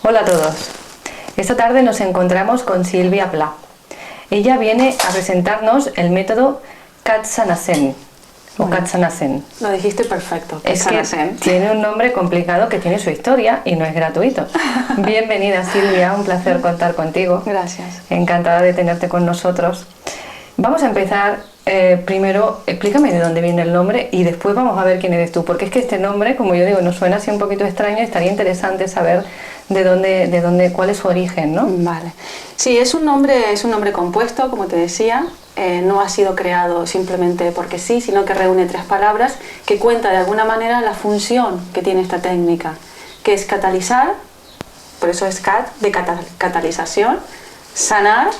Hola a todos. Esta tarde nos encontramos con Silvia Pla. Ella viene a presentarnos el método Katsanasen o Katsanasen. Lo dijiste perfecto. Es que tiene un nombre complicado que tiene su historia y no es gratuito. Bienvenida, Silvia, un placer contar contigo. Gracias. Encantada de tenerte con nosotros. Vamos a empezar, primero explícame de dónde viene el nombre y después vamos a ver quién eres tú, porque es que este nombre, como yo digo, nos suena así un poquito extraño y estaría interesante saber de dónde, cuál es su origen, ¿no? Vale. Sí, es un nombre compuesto, como te decía. No ha sido creado simplemente porque sí, sino que reúne tres palabras que cuenta de alguna manera la función que tiene esta técnica, que es catalizar, por eso es de catalización, sanar,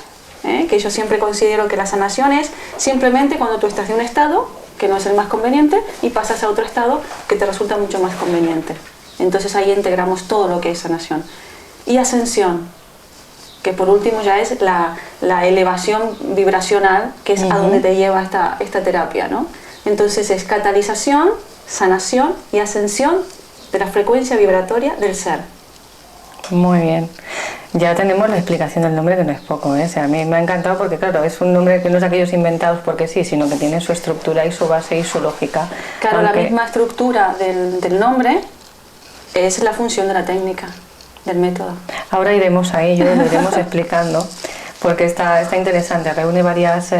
que yo siempre considero que la sanación es simplemente cuando tú estás de un estado que no es el más conveniente y pasas a otro estado que te resulta mucho más conveniente. Entonces ahí integramos todo lo que es sanación. Y ascensión, que por último ya es la elevación vibracional, que es a donde te lleva esta terapia, ¿no? Entonces es catalización, sanación y ascensión de la frecuencia vibratoria del ser. Muy bien. Ya tenemos la explicación del nombre, que no es poco, ¿eh? O sea, a mí me ha encantado porque, claro, es un nombre que no es aquellos inventados porque sí, sino que tiene su estructura y su base y su lógica. Claro, aunque la misma estructura del nombre es la función de la técnica, del método. Ahora iremos a ello, lo iremos explicando, porque está interesante, reúne varias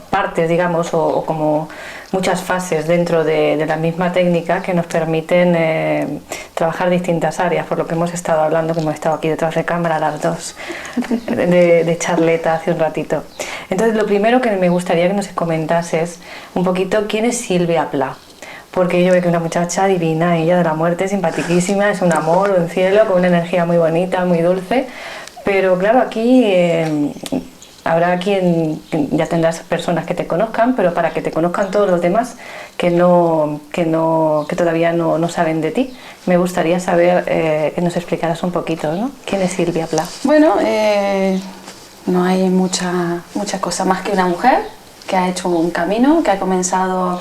partes, digamos, o como muchas fases dentro de la misma técnica que nos permiten trabajar distintas áreas, por lo que hemos estado hablando, que hemos estado aquí detrás de cámara las dos, de charleta hace un ratito. Entonces, lo primero que me gustaría que nos comentases un poquito quién es Silvia Pla. Porque yo veo que una muchacha divina, ella de la muerte, simpaticísima, es un amor, un cielo, con una energía muy bonita, muy dulce. Pero claro, aquí habrá quien, ya tendrás personas que te conozcan, pero para que te conozcan todos los demás que todavía no saben de ti, me gustaría saber que nos explicaras un poquito, ¿no? ¿Quién es Silvia Pla? Bueno, no hay mucha cosa más que una mujer que ha hecho un camino, que ha comenzado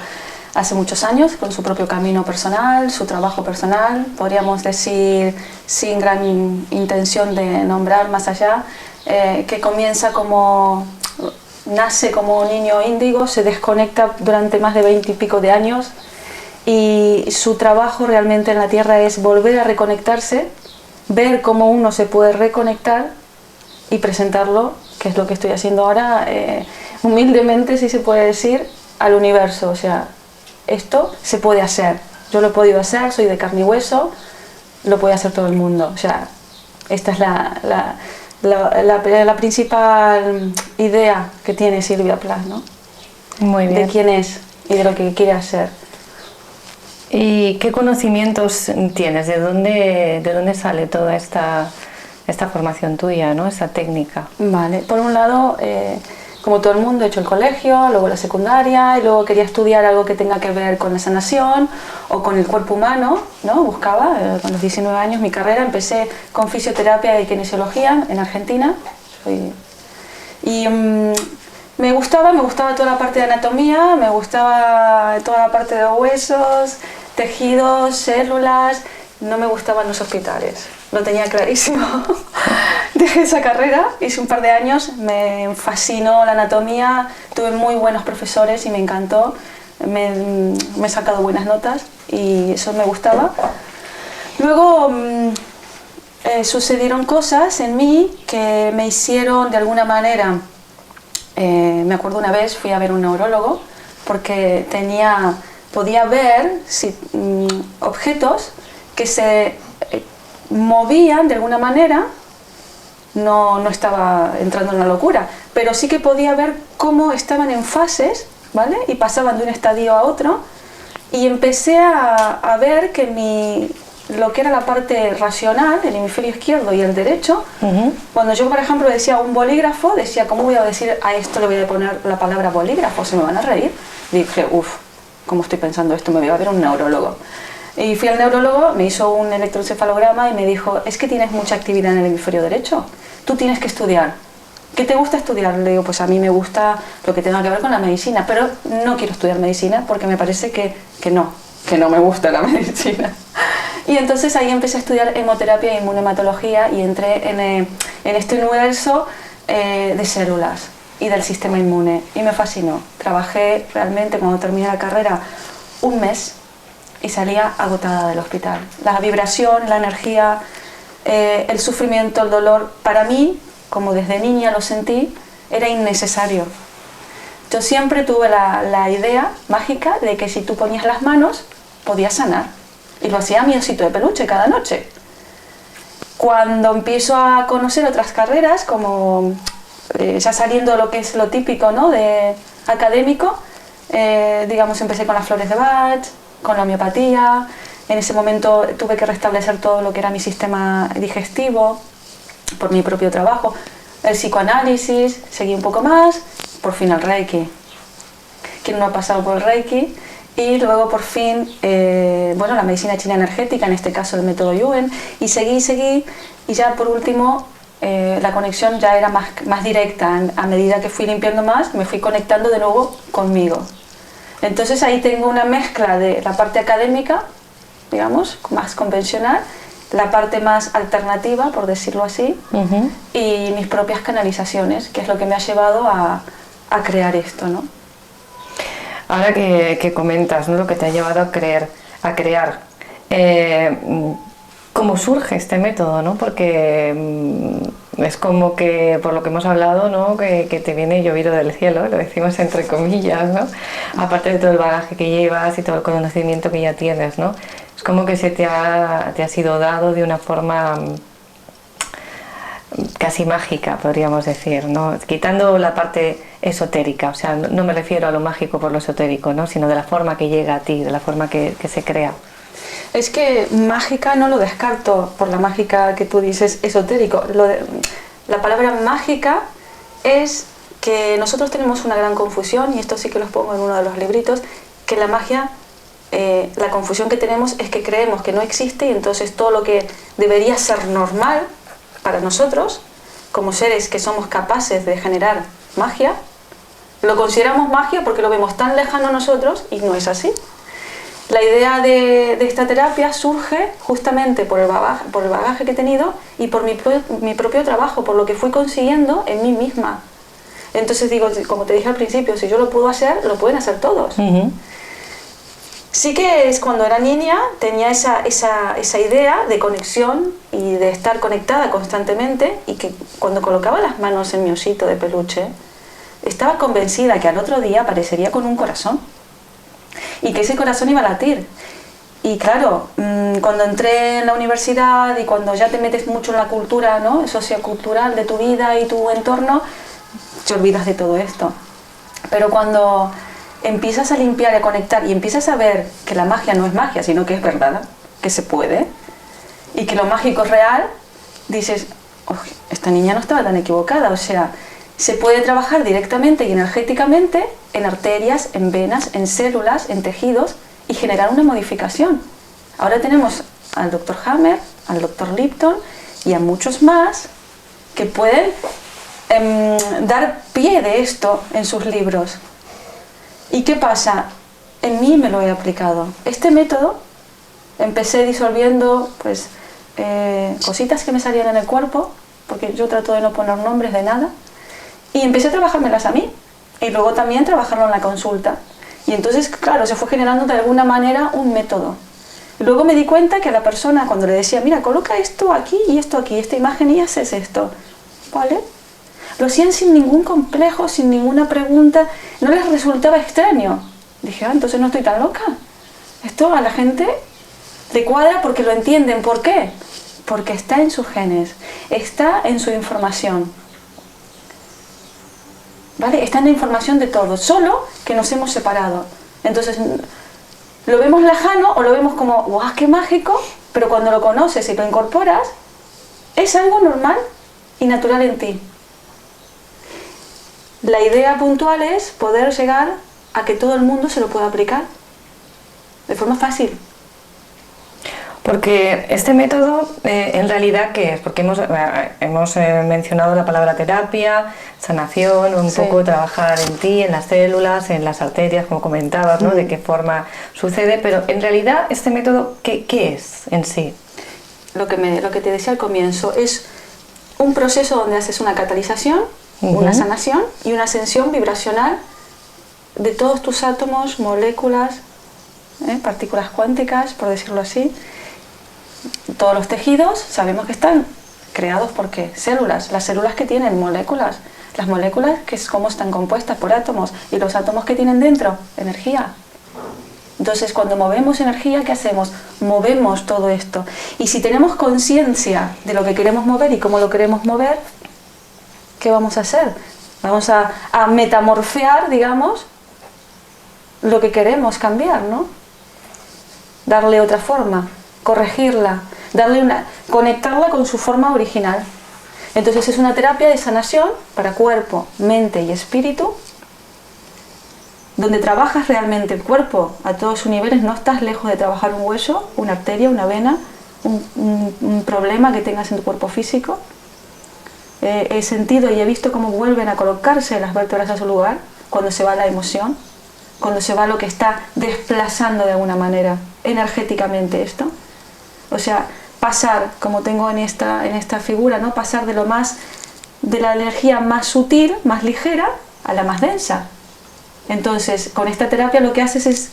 hace muchos años con su propio camino personal, su trabajo personal, podríamos decir sin gran intención de nombrar más allá, que nace como un niño índigo, se desconecta durante más de 20 y pico de años y su trabajo realmente en la Tierra es volver a reconectarse, ver cómo uno se puede reconectar y presentarlo, que es lo que estoy haciendo ahora, humildemente, si se puede decir, al universo. O sea, esto se puede hacer, yo lo he podido hacer, soy de carne y hueso, lo puede hacer todo el mundo. O sea, esta es la principal idea que tiene Silvia Pla, ¿no? Muy bien. De quién es y de lo que quiere hacer. ¿Y qué conocimientos tienes? ¿De dónde sale toda esta formación tuya, ¿no? Esa técnica? Vale, por un lado, como todo el mundo, he hecho el colegio, luego la secundaria y luego quería estudiar algo que tenga que ver con la sanación o con el cuerpo humano, ¿no? Buscaba, con los 19 años, mi carrera, empecé con fisioterapia y kinesiología en Argentina. Me gustaba toda la parte de anatomía, me gustaba toda la parte de huesos, tejidos, células, no me gustaban los hospitales. Lo tenía clarísimo. Dejé esa carrera, hice un par de años, me fascinó la anatomía, tuve muy buenos profesores y me encantó, me he sacado buenas notas y eso me gustaba. Luego sucedieron cosas en mí que me hicieron de alguna manera, me acuerdo una vez fui a ver un neurólogo porque podía ver objetos que se movían de alguna manera, no estaba entrando en la locura, pero sí que podía ver cómo estaban en fases, ¿vale? Y pasaban de un estadio a otro y empecé a ver que lo que era la parte racional, el hemisferio izquierdo y el derecho, cuando yo, por ejemplo, decía un bolígrafo, decía, ¿cómo voy a decir a esto le voy a poner la palabra bolígrafo? ¿Se me van a reír? Dije, ¿cómo estoy pensando esto? Me voy a ver un neurólogo. Y fui al neurólogo, me hizo un electroencefalograma y me dijo, es que tienes mucha actividad en el hemisferio derecho, tú tienes que estudiar. ¿Qué te gusta estudiar? Le digo, pues a mí me gusta lo que tenga que ver con la medicina, pero no quiero estudiar medicina porque me parece que no me gusta la medicina. Y entonces ahí empecé a estudiar hemoterapia e inmunohematología y entré en este universo de células y del sistema inmune y me fascinó. Trabajé realmente, cuando terminé la carrera, un mes y salía agotada del hospital. La vibración, la energía, el sufrimiento, el dolor, para mí, como desde niña lo sentí, era innecesario. Yo siempre tuve la idea mágica de que si tú ponías las manos, podías sanar. Y lo hacía mi osito de peluche cada noche. Cuando empiezo a conocer otras carreras, como ya saliendo de lo que es lo típico, ¿no?, de académico, digamos, empecé con las flores de Bach, con la homeopatía. En ese momento tuve que restablecer todo lo que era mi sistema digestivo por mi propio trabajo. El psicoanálisis, seguí un poco más, por fin el Reiki. ¿Quién no ha pasado por el Reiki? Y luego por fin, bueno, la medicina china energética, en este caso el método Yuen, y seguí, y ya por último la conexión ya era más directa. A medida que fui limpiando más, me fui conectando de nuevo conmigo. Entonces ahí tengo una mezcla de la parte académica, digamos, más convencional, la parte más alternativa, por decirlo así, y mis propias canalizaciones, que es lo que me ha llevado a crear esto, ¿no? Ahora que comentas, ¿no?, lo que te ha llevado a crear, ¿cómo surge este método, ¿no? Porque es como que, por lo que hemos hablado, ¿no?, que te viene llovido del cielo, lo decimos entre comillas, ¿no? Aparte de todo el bagaje que llevas y todo el conocimiento que ya tienes, ¿no? Es como que te ha sido dado de una forma casi mágica, podríamos decir, ¿no? Quitando la parte esotérica, o sea, no me refiero a lo mágico por lo esotérico, ¿no?, sino de la forma que llega a ti, de la forma que se crea. Es que mágica no lo descarto por la mágica que tú dices, esotérico. La palabra mágica es que nosotros tenemos una gran confusión, y esto sí que los pongo en uno de los libritos, que la magia, la confusión que tenemos es que creemos que no existe, y entonces todo lo que debería ser normal para nosotros, como seres que somos capaces de generar magia, lo consideramos magia porque lo vemos tan lejano a nosotros, y no es así. La idea de esta terapia surge justamente por el bagaje que he tenido y por mi propio trabajo, por lo que fui consiguiendo en mí misma. Entonces digo, como te dije al principio, si yo lo puedo hacer, lo pueden hacer todos. Sí que es cuando era niña, tenía esa idea de conexión y de estar conectada constantemente, y que cuando colocaba las manos en mi osito de peluche, estaba convencida que al otro día aparecería con un corazón y que ese corazón iba a latir. Y claro, cuando entré en la universidad y cuando ya te metes mucho en la cultura, ¿no?, sociocultural de tu vida y tu entorno, te olvidas de todo esto. Pero cuando empiezas a limpiar y a conectar y empiezas a ver que la magia no es magia, sino que es verdad, que se puede, y que lo mágico es real, dices, oh, esta niña no estaba tan equivocada. O sea, se puede trabajar directamente y energéticamente en arterias, en venas, en células, en tejidos, y generar una modificación. Ahora tenemos al Dr. Hammer, al Dr. Lipton y a muchos más que pueden dar pie de esto en sus libros. ¿Y qué pasa? En mí me lo he aplicado. Este método, empecé disolviendo pues, cositas que me salían en el cuerpo, porque yo trato de no poner nombres de nada, y empecé a trabajármelas a mí, y luego también trabajarlo en la consulta. Y entonces, claro, se fue generando de alguna manera un método. Y luego me di cuenta que a la persona, cuando le decía, mira, coloca esto aquí y esto aquí, esta imagen, y haces esto, ¿vale? Lo hacían sin ningún complejo, sin ninguna pregunta, no les resultaba extraño. Dije, entonces no estoy tan loca. Esto a la gente le cuadra porque lo entienden. ¿Por qué? Porque está en sus genes, está en su información. ¿Vale? Está en la información de todos, solo que nos hemos separado. Entonces, lo vemos lejano o lo vemos como, ¡guau, qué mágico! Pero cuando lo conoces y lo incorporas, es algo normal y natural en ti. La idea puntual es poder llegar a que todo el mundo se lo pueda aplicar de forma fácil. Porque este método, en realidad, ¿qué es? Porque hemos mencionado la palabra terapia, sanación, un poco trabajar en ti, en las células, en las arterias, como comentabas, ¿no? De qué forma sucede, pero en realidad, este método, ¿qué es en sí? Lo que te decía al comienzo, es un proceso donde haces una catalización, una sanación y una ascensión vibracional de todos tus átomos, moléculas, partículas cuánticas, por decirlo así. Todos los tejidos sabemos que están creados por ¿qué? Células. Las células que tienen moléculas. Las moléculas, que es cómo están compuestas por átomos. Y los átomos que tienen dentro, energía. Entonces, cuando movemos energía, ¿qué hacemos? Movemos todo esto. Y si tenemos conciencia de lo que queremos mover y cómo lo queremos mover, ¿qué vamos a hacer? Vamos a metamorfear, digamos, lo que queremos cambiar, ¿no? Darle otra forma, corregirla, conectarla con su forma original. Entonces es una terapia de sanación para cuerpo, mente y espíritu, donde trabajas realmente el cuerpo a todos sus niveles. No estás lejos de trabajar un hueso, una arteria, una vena, un problema que tengas en tu cuerpo físico. He sentido y he visto cómo vuelven a colocarse las vértebras a su lugar cuando se va la emoción, cuando se va lo que está desplazando de alguna manera energéticamente esto. O sea, pasar, como tengo en esta figura, ¿no? Pasar de la energía más sutil, más ligera, a la más densa. Entonces, con esta terapia lo que haces es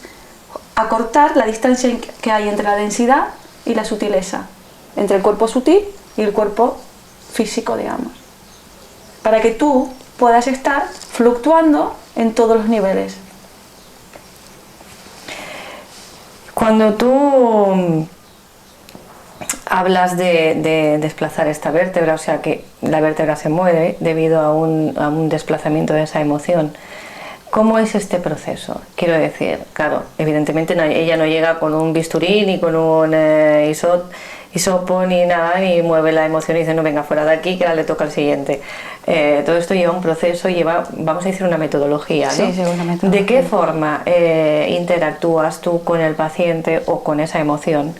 acortar la distancia que hay entre la densidad y la sutileza, entre el cuerpo sutil y el cuerpo físico, digamos, para que tú puedas estar fluctuando en todos los niveles. Cuando tú hablas de desplazar esta vértebra, o sea que la vértebra se mueve debido a un desplazamiento de esa emoción, ¿cómo es este proceso? Quiero decir, claro, evidentemente ella no llega con un bisturí ni con un hisopo ni nada, ni mueve la emoción y dice, no, venga, fuera de aquí, que ahora le toca al siguiente. Todo esto lleva un proceso, vamos a decir, una metodología, ¿no? Sí, una metodología. ¿De qué forma interactúas tú con el paciente o con esa emoción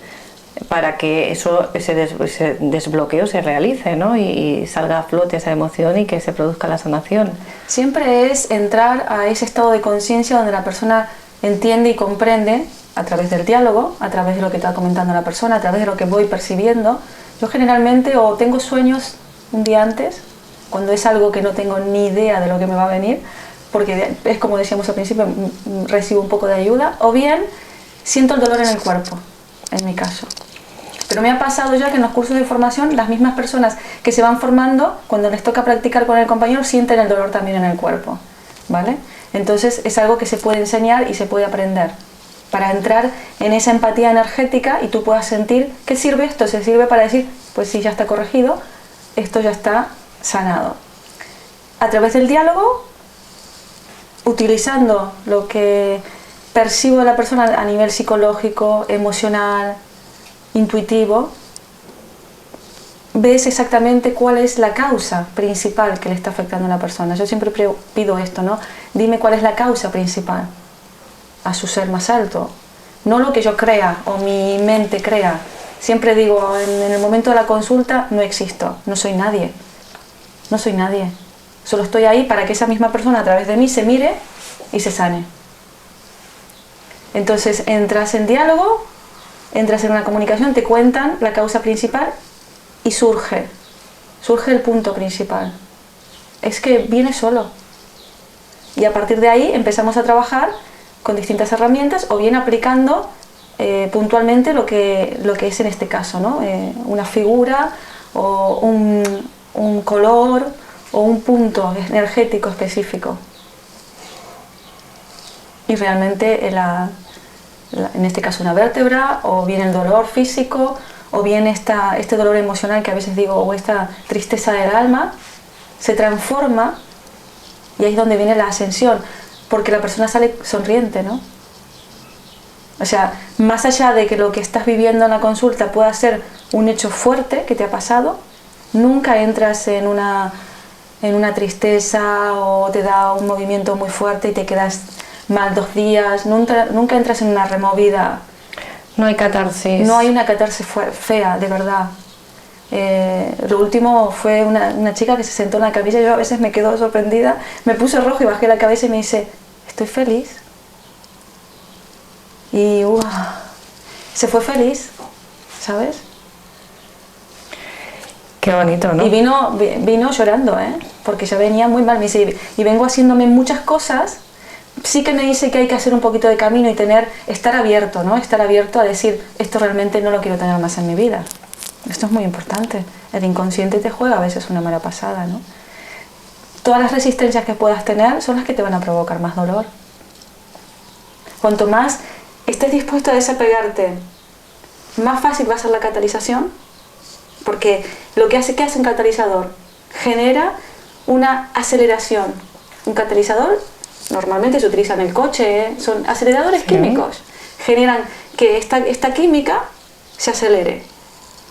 para que ese desbloqueo se realice, ¿no? y salga a flote esa emoción y que se produzca la sanación? Siempre es entrar a ese estado de conciencia donde la persona entiende y comprende a través del diálogo, a través de lo que está comentando la persona, a través de lo que voy percibiendo. Yo generalmente o tengo sueños un día antes, cuando es algo que no tengo ni idea de lo que me va a venir, porque es como decíamos al principio, recibo un poco de ayuda, o bien siento el dolor en el cuerpo, en mi caso. Pero me ha pasado ya que en los cursos de formación las mismas personas que se van formando, cuando les toca practicar con el compañero, sienten el dolor también en el cuerpo, ¿vale? Entonces es algo que se puede enseñar y se puede aprender para entrar en esa empatía energética y tú puedas sentir ¿qué sirve esto? Se sirve para decir, pues sí, ya está corregido, esto ya está sanado. A través del diálogo, utilizando lo que percibo de la persona a nivel psicológico, emocional, intuitivo, ves exactamente cuál es la causa principal que le está afectando a la persona. Yo siempre pido esto, ¿no? Dime cuál es la causa principal a su ser más alto, no lo que yo crea o mi mente crea. Siempre digo, en el momento de la consulta no existo, no soy nadie, no soy nadie. Solo estoy ahí para que esa misma persona a través de mí se mire y se sane. Entonces entras en diálogo, entras en una comunicación, te cuentan la causa principal y surge el punto principal. Es que viene solo. Y a partir de ahí empezamos a trabajar con distintas herramientas o bien aplicando puntualmente lo que es en este caso, ¿no? Una figura o un color o un punto energético específico. Y realmente en este caso una vértebra, o bien el dolor físico, o bien este dolor emocional que a veces digo, o esta tristeza del alma, se transforma y ahí es donde viene la ascensión, porque la persona sale sonriente, ¿no? O sea, más allá de que lo que estás viviendo en la consulta pueda ser un hecho fuerte que te ha pasado, nunca entras en una tristeza o te da un movimiento muy fuerte y te quedas mal 2 días, nunca entras en una removida. No hay catarsis. No hay una catarsis fea, de verdad. Lo último fue una chica que se sentó en la camilla, yo a veces me quedo sorprendida, me puse rojo y bajé la cabeza y me dice, estoy feliz. Y se fue feliz, ¿sabes? Qué bonito, ¿no? Y vino llorando, porque ya venía muy mal. Me dice, y vengo haciéndome muchas cosas. Sí que me dice que hay que hacer un poquito de camino y estar abierto, ¿no? Estar abierto a decir, esto realmente no lo quiero tener más en mi vida. Esto es muy importante. El inconsciente te juega a veces una mala pasada, ¿no? Todas las resistencias que puedas tener son las que te van a provocar más dolor. Cuanto más estés dispuesto a desapegarte, más fácil va a ser la catalización, porque ¿qué hace un catalizador? Genera una aceleración. Un catalizador normalmente se utiliza en el coche, son aceleradores químicos. Generan que esta química se acelere.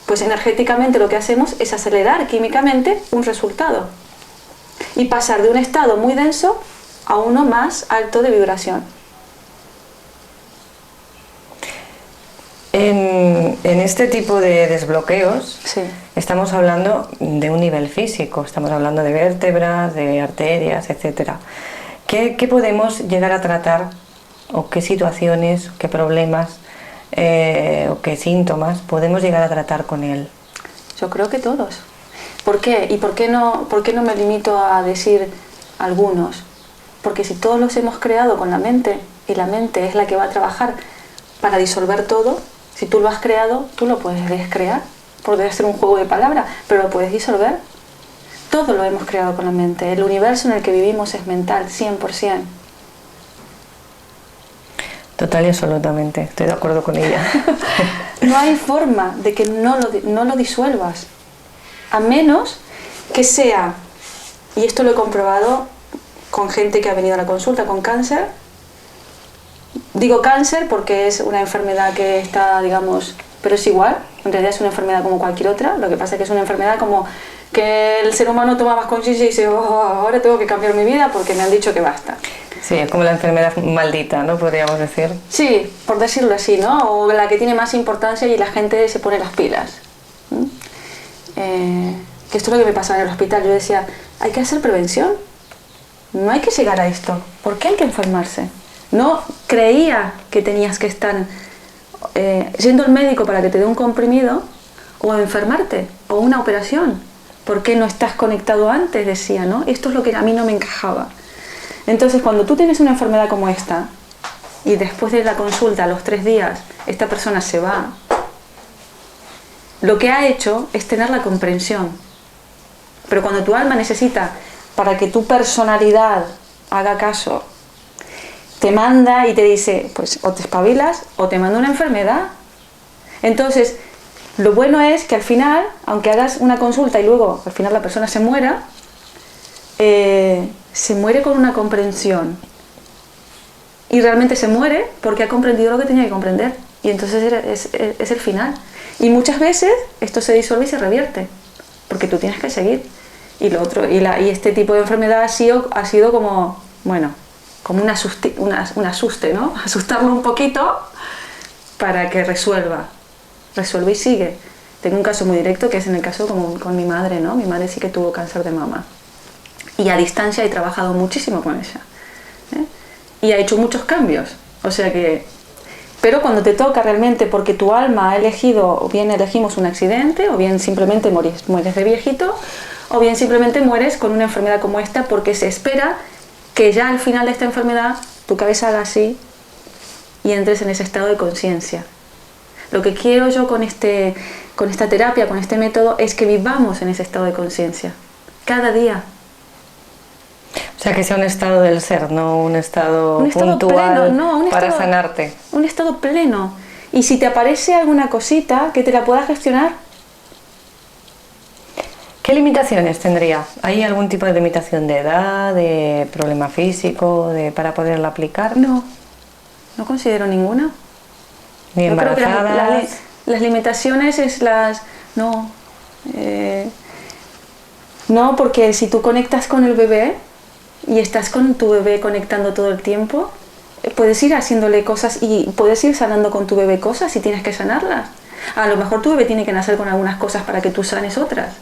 Pues energéticamente lo que hacemos es acelerar químicamente un resultado y pasar de un estado muy denso a uno más alto de vibración. En este tipo de desbloqueos, Sí. estamos hablando de un nivel físico, estamos hablando de vértebras, de arterias, etc. ¿Qué podemos llegar a tratar, o qué situaciones, qué problemas o qué síntomas podemos llegar a tratar con él? Yo creo que todos. ¿Por qué? ¿Y por qué no me limito a decir algunos? Porque si todos los hemos creado con la mente, y la mente es la que va a trabajar para disolver todo, si tú lo has creado, tú lo puedes descrear. Podría ser un juego de palabras, pero lo puedes disolver. Todo lo hemos creado con la mente. El universo en el que vivimos es mental, 100%. Total y absolutamente, estoy de acuerdo con ella. No hay forma de que no lo disuelvas, a menos que sea, y esto lo he comprobado con gente que ha venido a la consulta con cáncer. Digo cáncer porque es una enfermedad que está, digamos, pero es igual, en realidad es una enfermedad como cualquier otra, lo que pasa es que es una enfermedad como que el ser humano toma más conciencia y dice, ahora tengo que cambiar mi vida porque me han dicho que basta. Sí, es como la enfermedad maldita, ¿no? Podríamos decir. Sí, por decirlo así, ¿no? O la que tiene más importancia y la gente se pone las pilas. Que esto es lo que me pasaba en el hospital. Yo decía, hay que hacer prevención. No hay que llegar a esto. ¿Por qué hay que enfermarse? No creía que tenías que estar yendo al médico para que te dé un comprimido o enfermarte o una operación. ¿Por qué no estás conectado antes? Decía, ¿no? Esto es lo que a mí no me encajaba. Entonces, cuando tú tienes una enfermedad como esta y después de la consulta, a los 3 días, esta persona se va, lo que ha hecho es tener la comprensión. Pero cuando tu alma necesita, para que tu personalidad haga caso, te manda y te dice, pues o te espabilas o te manda una enfermedad. Entonces, lo bueno es que al final, aunque hagas una consulta y luego al final la persona se muera, se muere con una comprensión. Y realmente se muere porque ha comprendido lo que tenía que comprender. Y entonces es el final. Y muchas veces esto se disuelve y se revierte. Porque tú tienes que seguir. Y lo otro, y este tipo de enfermedad ha sido como, bueno, como un asuste, ¿no? Asustarlo un poquito para que resuelva. Resuelve y sigue. Tengo un caso muy directo que es en el caso con mi madre, ¿no? Mi madre sí que tuvo cáncer de mama. Y a distancia he trabajado muchísimo con ella. Y ha hecho muchos cambios. O sea que... Pero cuando te toca realmente, porque tu alma ha elegido, o bien elegimos un accidente, o bien simplemente mueres de viejito, o bien simplemente mueres con una enfermedad como esta, porque se espera que ya al final de esta enfermedad tu cabeza haga así y entres en ese estado de conciencia. Lo que quiero yo con esta terapia, con este método, es que vivamos en ese estado de conciencia, cada día. O sea, que sea un estado del ser, no un estado puntual pleno, no, para sanarte. Un estado pleno. Y si te aparece alguna cosita, que te la puedas gestionar. ¿Qué limitaciones tendría? ¿Hay algún tipo de limitación de edad, de problema físico, para poderla aplicar? No considero ninguna. ¿Ni embarazadas? Yo creo que las limitaciones es las... No, porque si tú conectas con el bebé y estás con tu bebé conectando todo el tiempo, puedes ir haciéndole cosas y puedes ir sanando con tu bebé cosas si tienes que sanarlas. A lo mejor tu bebé tiene que nacer con algunas cosas para que tú sanes otras.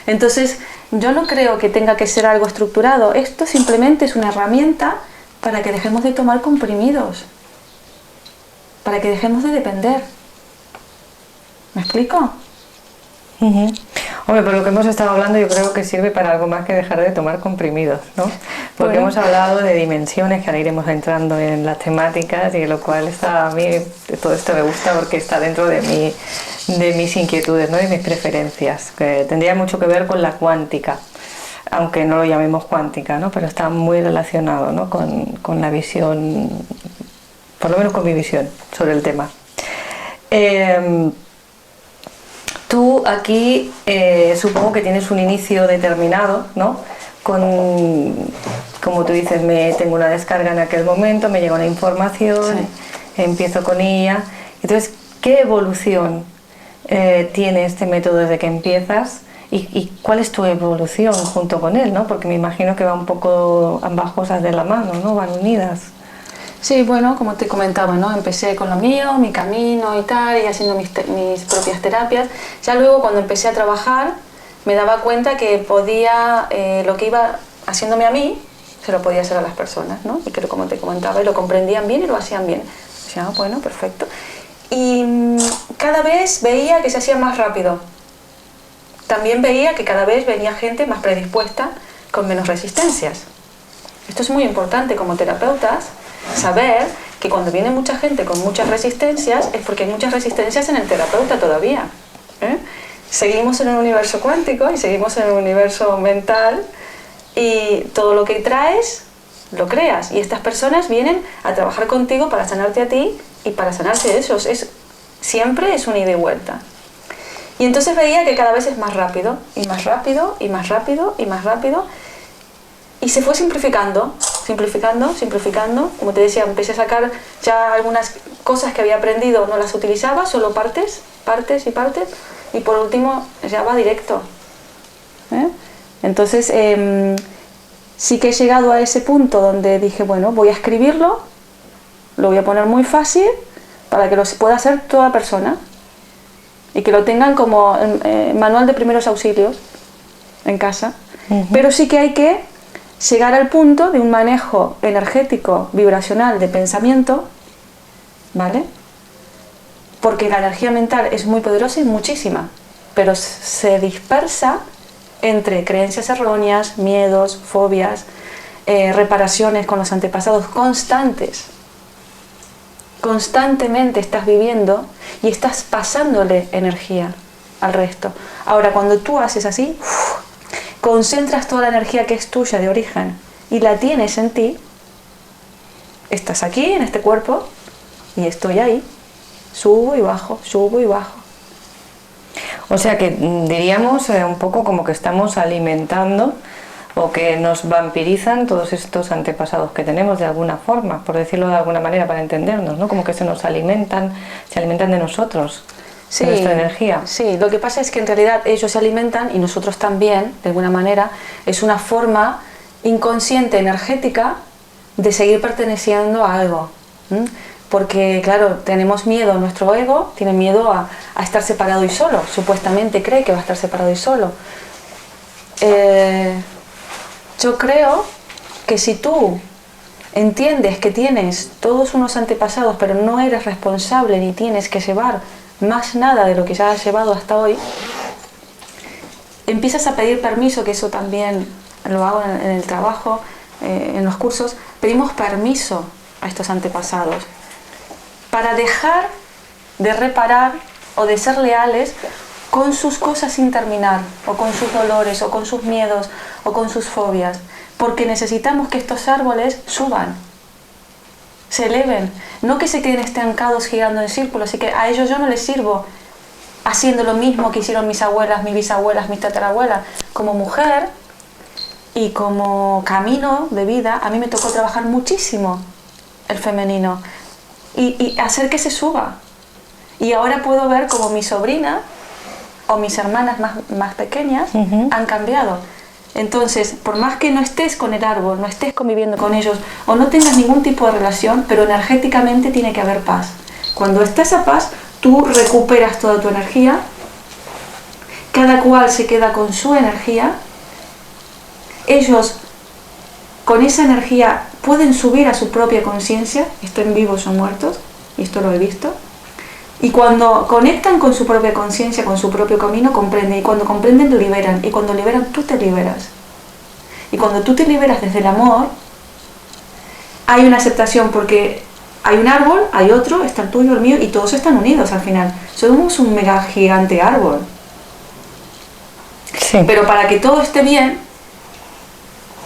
Entonces, yo no creo que tenga que ser algo estructurado. Esto simplemente es una herramienta para que dejemos de tomar comprimidos, para que dejemos de depender. ¿Me explico? Hombre, por lo que hemos estado hablando, yo creo que sirve para algo más que dejar de tomar comprimidos, ¿no? Porque hemos hablado de dimensiones, que ahora iremos entrando en las temáticas, y lo cual a mí todo esto me gusta porque está dentro de mis inquietudes, ¿no? Y mis preferencias, que tendría mucho que ver con la cuántica, aunque no lo llamemos cuántica, ¿no? Pero está muy relacionado, ¿no? con la visión, por lo menos con mi visión sobre el tema. Tú aquí supongo que tienes un inicio determinado, ¿no? Como tú dices, tengo una descarga en aquel momento, me llega una información, empiezo con ella. Entonces, ¿qué evolución tiene este método desde que empiezas? ¿Y cuál es tu evolución junto con él, ¿no? Porque me imagino que va un poco ambas cosas de la mano, ¿no? Van unidas. Sí, bueno, como te comentaba, ¿no? Empecé con lo mío, mi camino y tal, y haciendo mis propias terapias. Ya luego, cuando empecé a trabajar, me daba cuenta que podía, lo que iba haciéndome a mí, se lo podía hacer a las personas, ¿no? Y que, como te comentaba, y lo comprendían bien y lo hacían bien. Decía, bueno, perfecto. Y cada vez veía que se hacía más rápido. También veía que cada vez venía gente más predispuesta, con menos resistencias. Esto es muy importante como terapeutas, saber que cuando viene mucha gente con muchas resistencias es porque hay muchas resistencias en el terapeuta todavía. Seguimos en un universo cuántico y seguimos en un universo mental, y todo lo que traes lo creas, y estas personas vienen a trabajar contigo para sanarte a ti y para sanarse ellos. Siempre es un ida y vuelta. Y entonces veía que cada vez es más rápido y más rápido y más rápido y más rápido, y se fue simplificando, como te decía, empecé a sacar ya algunas cosas que había aprendido, no las utilizaba, solo partes, y por último ya va directo. Entonces sí que he llegado a ese punto donde dije, bueno, voy a escribirlo, lo voy a poner muy fácil para que lo pueda hacer toda persona y que lo tengan como manual de primeros auxilios en casa. Pero sí que hay que llegar al punto de un manejo energético, vibracional, de pensamiento, ¿vale? Porque la energía mental es muy poderosa y muchísima, pero se dispersa entre creencias erróneas, miedos, fobias, reparaciones con los antepasados constantes. Constantemente estás viviendo y estás pasándole energía al resto. Ahora, cuando tú haces así, concentras toda la energía que es tuya de origen y la tienes en ti, estás aquí en este cuerpo y estoy ahí, subo y bajo, subo y bajo. O sea que diríamos un poco como que estamos alimentando o que nos vampirizan todos estos antepasados que tenemos de alguna forma, por decirlo de alguna manera para entendernos, ¿no? Como que se alimentan de nosotros. Sí, de nuestra energía. Sí, lo que pasa es que en realidad ellos se alimentan y nosotros también, de alguna manera. Es una forma inconsciente, energética, de seguir perteneciendo a algo. Porque, claro, tenemos miedo, nuestro ego tiene miedo a estar separado y solo, supuestamente cree que va a estar separado y solo. Yo creo que si tú entiendes que tienes todos unos antepasados, pero no eres responsable ni tienes que llevar más nada de lo que ya has llevado hasta hoy, empiezas a pedir permiso, que eso también lo hago en el trabajo, en los cursos. Pedimos permiso a estos antepasados para dejar de reparar o de ser leales con sus cosas sin terminar, o con sus dolores, o con sus miedos, o con sus fobias, porque necesitamos que estos árboles suban, se eleven, no que se queden estancados girando en círculos. Así que a ellos yo no les sirvo haciendo lo mismo que hicieron mis abuelas, mis bisabuelas, mis tatarabuelas. Como mujer y como camino de vida, a mí me tocó trabajar muchísimo el femenino y hacer que se suba. Y ahora puedo ver como mi sobrina o mis hermanas más pequeñas han cambiado. Entonces, por más que no estés con el árbol, no estés conviviendo con ellos o no tengas ningún tipo de relación, pero energéticamente tiene que haber paz. Cuando está esa paz, tú recuperas toda tu energía, cada cual se queda con su energía, ellos con esa energía pueden subir a su propia conciencia, estén vivos o muertos, y esto lo he visto, y cuando conectan con su propia conciencia, con su propio camino, comprenden, y cuando comprenden liberan, y cuando liberan tú te liberas. Y cuando tú te liberas desde el amor, hay una aceptación porque hay un árbol, hay otro, está el tuyo, el mío, y todos están unidos al final. Somos un mega gigante árbol. Sí. Pero para que todo esté bien,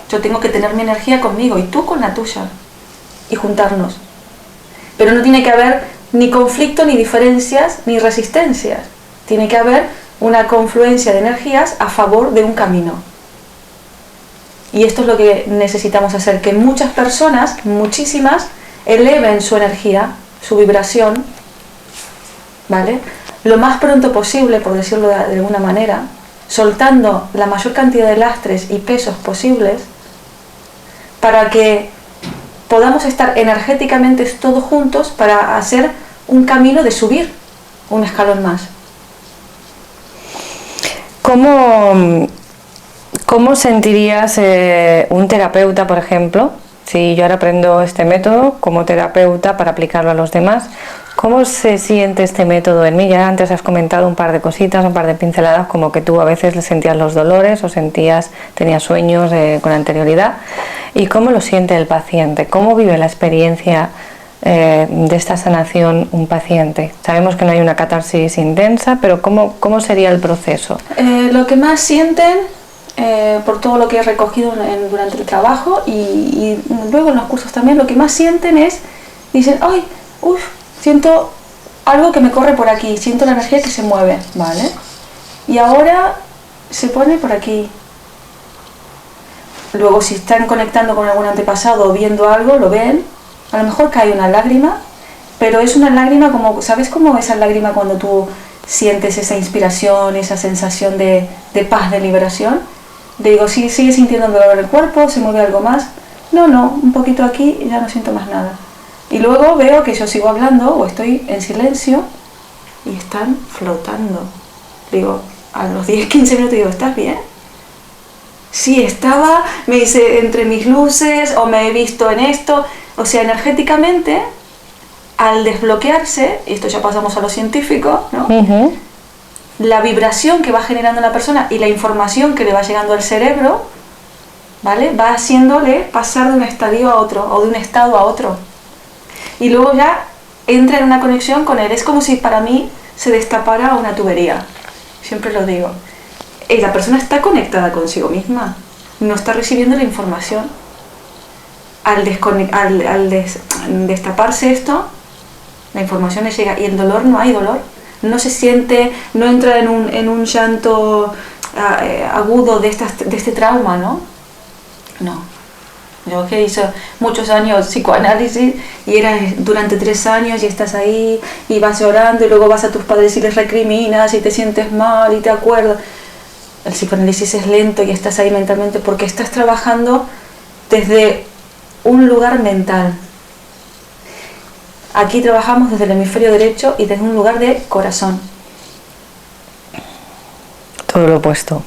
yo tengo que tener mi energía conmigo y tú con la tuya, y juntarnos. Pero no tiene que haber ni conflicto, ni diferencias, ni resistencias. Tiene que haber una confluencia de energías a favor de un camino. Y esto es lo que necesitamos hacer, que muchas personas, muchísimas, eleven su energía, su vibración, ¿vale? Lo más pronto posible, por decirlo de alguna manera, soltando la mayor cantidad de lastres y pesos posibles, para que podamos estar energéticamente todos juntos para hacer un camino de subir un escalón más. ¿Cómo sentirías un terapeuta, por ejemplo, si yo ahora aprendo este método como terapeuta para aplicarlo a los demás? ¿Cómo se siente este método en mí? Ya antes has comentado un par de cositas, un par de pinceladas, como que tú a veces le sentías los dolores o tenías sueños con anterioridad. ¿Y cómo lo siente el paciente? ¿Cómo vive la experiencia de esta sanación un paciente? Sabemos que no hay una catarsis intensa, pero ¿cómo sería el proceso? Lo que más sienten, por todo lo que he recogido durante el trabajo y luego en los cursos también, lo que más sienten es, dicen, ¡ay! ¡Uf! Siento algo que me corre por aquí, siento la energía que se mueve, ¿vale? Y ahora se pone por aquí. Luego si están conectando con algún antepasado o viendo algo, lo ven, a lo mejor cae una lágrima, pero es una lágrima como, ¿sabes cómo esa lágrima cuando tú sientes esa inspiración, esa sensación de paz, de liberación? Digo, ¿sí, sigue sintiendo dolor en el cuerpo? ¿Se mueve algo más? No, un poquito aquí y ya no siento más nada. Y luego veo que yo sigo hablando o estoy en silencio y están flotando. Digo, a los 10-15 minutos digo, ¿estás bien? Sí, estaba, me hice entre mis luces o me he visto en esto. O sea, energéticamente, al desbloquearse, y esto ya pasamos a lo científico, ¿no? La vibración que va generando la persona y la información que le va llegando al cerebro, ¿vale? Va haciéndole pasar de un estadio a otro o de un estado a otro. Y luego ya entra en una conexión con él. Es como si para mí se destapara una tubería. Siempre lo digo. Y la persona está conectada consigo misma. No está recibiendo la información. Al destaparse esto, la información le llega. Y el dolor, no hay dolor. No se siente, no entra en un llanto agudo de este trauma, ¿no? No. Yo que hice muchos años psicoanálisis y era durante 3 años y estás ahí y vas llorando y luego vas a tus padres y les recriminas y te sientes mal y te acuerdas. El psicoanálisis es lento y estás ahí mentalmente porque estás trabajando desde un lugar mental. Aquí trabajamos desde el hemisferio derecho y desde un lugar de corazón. Todo lo opuesto.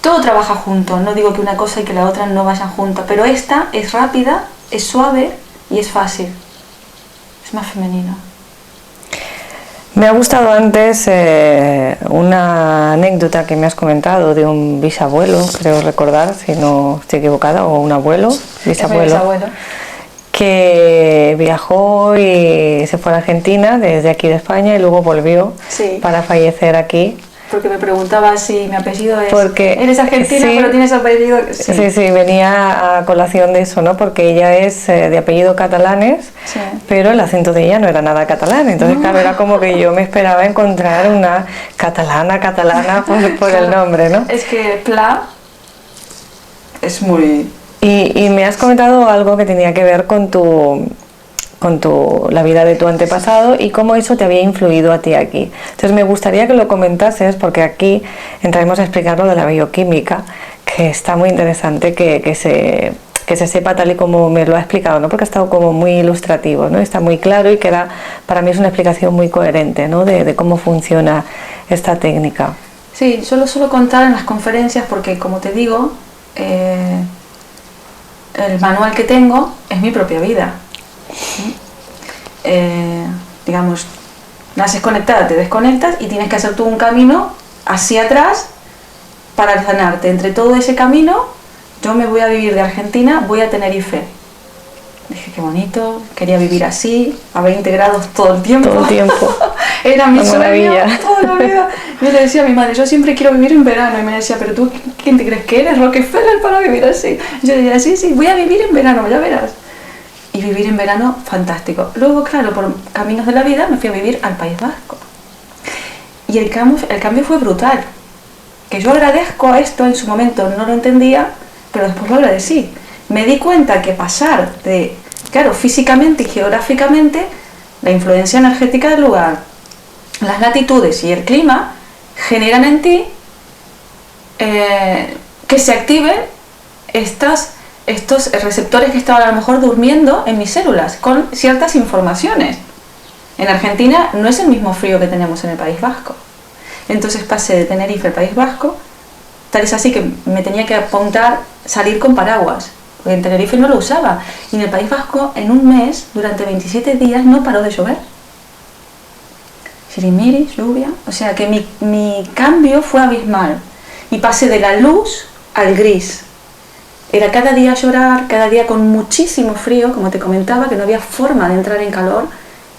Todo trabaja junto, no digo que una cosa y que la otra no vayan juntas, pero esta es rápida, es suave y es fácil. Es más femenino. Me ha gustado antes una anécdota que me has comentado de un bisabuelo, creo recordar, si no estoy equivocada, o un abuelo, bisabuelo, que viajó y se fue a Argentina desde aquí de España y luego volvió para fallecer aquí. Porque me preguntaba si mi apellido es... Porque eres argentina, sí, pero tienes apellido... Sí, venía a colación de eso, ¿no? Porque ella es de apellido catalanes, pero el acento de ella no era nada catalán. Entonces, claro, era como que yo me esperaba encontrar una catalana por el nombre, ¿no? Es que Pla es muy... Y me has comentado algo que tenía que ver con la vida de tu antepasado y cómo eso te había influido a ti aquí. Entonces me gustaría que lo comentases, porque aquí entraremos a explicar lo de la bioquímica, que está muy interesante que se sepa tal y como me lo ha explicado, ¿no? Porque ha estado como muy ilustrativo, ¿no? Está muy claro y queda, para mí es una explicación muy coherente, ¿no? de cómo funciona esta técnica. Sí, solo suelo contar en las conferencias porque, como te digo, el manual que tengo es mi propia vida. Digamos, naces conectada, te desconectas y tienes que hacer tú un camino hacia atrás para sanarte. Entre todo ese camino, yo me voy a vivir de Argentina, voy a Tenerife. Dije, qué bonito, quería vivir así, a 20 grados todo el tiempo. Todo el tiempo. Era mi sueño maravilla. toda la vida. Yo le decía a mi madre, yo siempre quiero vivir en verano. Y me decía, pero tú, ¿quién te crees que eres? Rockefeller para vivir así. Yo decía, sí, voy a vivir en verano, ya verás. Y vivir en verano, fantástico. Luego, claro, por caminos de la vida me fui a vivir al País Vasco. Y el cambio fue brutal. Que yo agradezco a esto, en su momento no lo entendía, pero después lo agradecí. Me di cuenta que pasar de, claro, físicamente y geográficamente, la influencia energética del lugar, las latitudes y el clima generan en ti que se activen estos receptores que estaban a lo mejor durmiendo en mis células con ciertas informaciones. En Argentina no es el mismo frío que tenemos en el País Vasco. Entonces pasé de Tenerife al País Vasco, tal es así que me tenía que apuntar salir con paraguas, porque en Tenerife no lo usaba. Y en el País Vasco, en un mes, durante 27 días, no paró de llover. Sirimiri, lluvia. O sea que mi cambio fue abismal. Y pasé de la luz al gris. Era cada día llorar, cada día con muchísimo frío, como te comentaba, que no había forma de entrar en calor.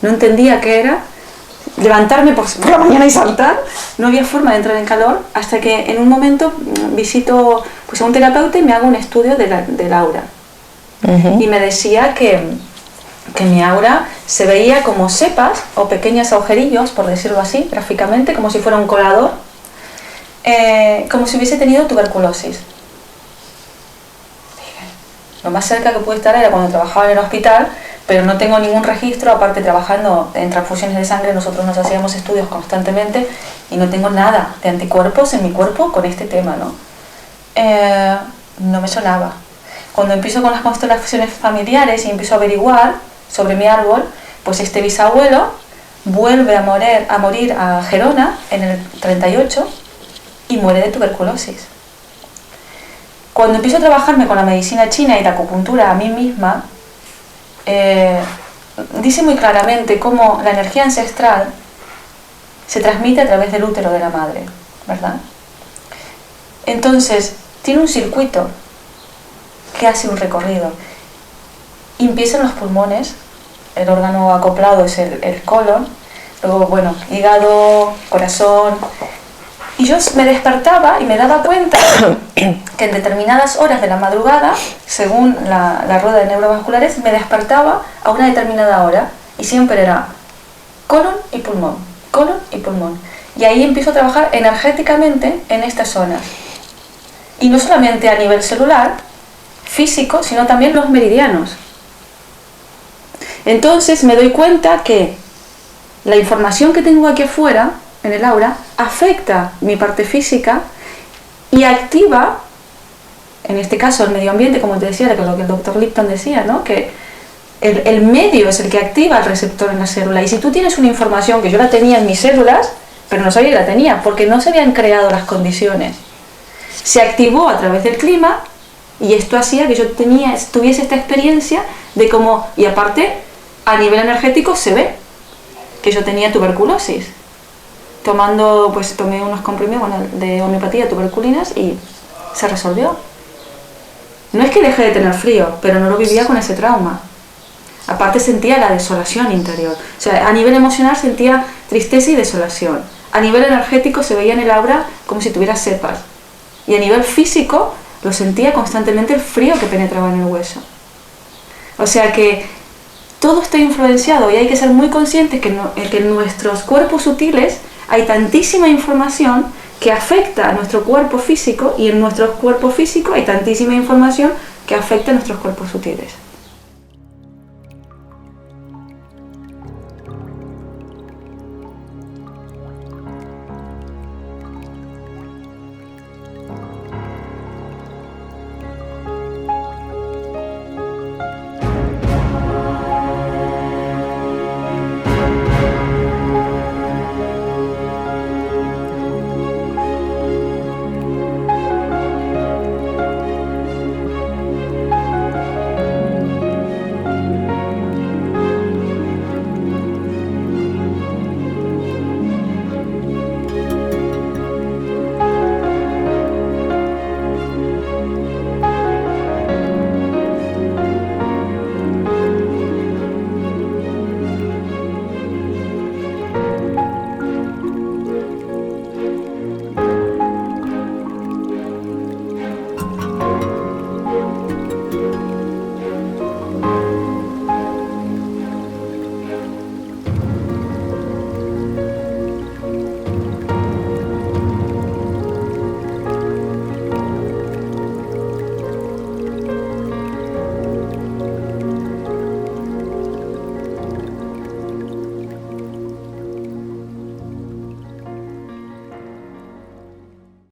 No entendía qué era. Levantarme por la mañana y saltar, no había forma de entrar en calor, hasta que en un momento visito pues, a un terapeuta y me hago un estudio del aura. Y me decía que mi aura se veía como cepas o pequeños agujerillos, por decirlo así, gráficamente, como si fuera un colador, como si hubiese tenido tuberculosis. Lo más cerca que pude estar era cuando trabajaba en el hospital, pero no tengo ningún registro, aparte trabajando en transfusiones de sangre, nosotros nos hacíamos estudios constantemente y no tengo nada de anticuerpos en mi cuerpo con este tema, ¿no? No me sonaba. Cuando empiezo con las constelaciones familiares y empiezo a averiguar sobre mi árbol, pues este bisabuelo vuelve a morir a Gerona en el 38 y muere de tuberculosis. Cuando empiezo a trabajarme con la medicina china y la acupuntura a mí misma, dice muy claramente cómo la energía ancestral se transmite a través del útero de la madre, ¿verdad? Entonces, tiene un circuito que hace un recorrido. Y empiezan los pulmones, el órgano acoplado es el colon, luego, bueno, hígado, corazón. Y yo me despertaba y me daba cuenta que en determinadas horas de la madrugada, según la rueda de neurovasculares, me despertaba a una determinada hora y siempre era colon y pulmón, colon y pulmón. Y ahí empiezo a trabajar energéticamente en estas zonas. Y no solamente a nivel celular, físico, sino también los meridianos. Entonces me doy cuenta que la información que tengo aquí afuera, en el aura, afecta mi parte física y activa, en este caso el medio ambiente, como te decía, lo que el doctor Lipton decía, ¿no? Que el medio es el que activa el receptor en la célula. Y si tú tienes una información que yo la tenía en mis células, pero no sabía que la tenía, porque no se habían creado las condiciones, se activó a través del clima y esto hacía que yo tuviese esta experiencia de cómo, y aparte a nivel energético se ve que yo tenía tuberculosis. Tomé unos comprimidos de homeopatía, tuberculinas, y se resolvió. No es que dejé de tener frío, pero no lo vivía con ese trauma. Aparte sentía la desolación interior. O sea, a nivel emocional sentía tristeza y desolación. A nivel energético se veía en el aura como si tuviera cepas. Y a nivel físico lo sentía constantemente el frío que penetraba en el hueso. O sea que todo está influenciado y hay que ser muy conscientes que en nuestros cuerpos sutiles hay tantísima información que afecta a nuestro cuerpo físico y en nuestro cuerpo físico hay tantísima información que afecta a nuestros cuerpos sutiles.